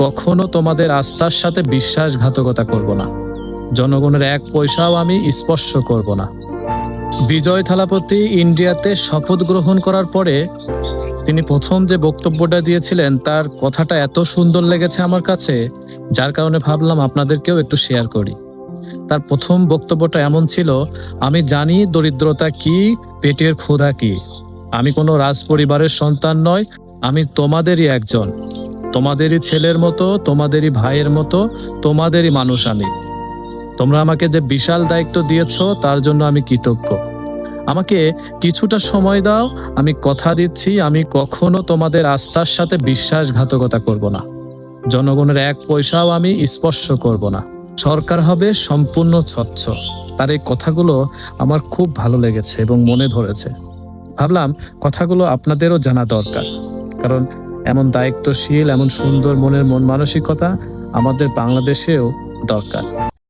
কখনো তোমাদের আস্থার সাথে বিশ্বাসঘাতকতা করব না। জনগণের এক পয়সাও আমি স্পর্শ করব না। বিজয় থালাপতি ইন্ডিয়াতে শপথ গ্রহণ করার পরে তিনি প্রথম যে বক্তব্যটা দিয়েছিলেন তার কথাটা এত সুন্দর লেগেছে আমার কাছে, যার কারণে ভাবলাম আপনাদেরকেও একটু শেয়ার করি। তার প্রথম বক্তব্যটা এমন ছিল, আমি জানি দরিদ্রতা কি, পেটের ক্ষুধা কি। আমি কোনো রাজ পরিবারের সন্তান নয়, আমি তোমাদেরই একজন, তোমাদেরই ছেলের মতো, তোমাদেরই ভাইয়ের মতো, তোমাদেরই মানুষ আমি। তোমরা আমাকে যে বিশাল দায়িত্ব দিয়েছো তার জন্য আমি কৃতজ্ঞ। আমাকে কিছুটা সময় দাও, আমি কথা দিচ্ছি আমি কখনো তোমাদের আস্থার সাথে বিশ্বাসঘাতকতা করব না। জনগণের এক পয়সাও আমি স্পর্শ করব না। সরকার হবে সম্পূর্ণ স্বচ্ছ। তার এই কথাগুলো আমার খুব ভালো লেগেছে এবং মনে ধরেছে। ভাবলাম কথাগুলো আপনাদেরও জানা দরকার, কারণ এমন দায়িত্বশীল, এমন সুন্দর মনের মন মানসিকতা আমাদের বাংলাদেশেও দরকার।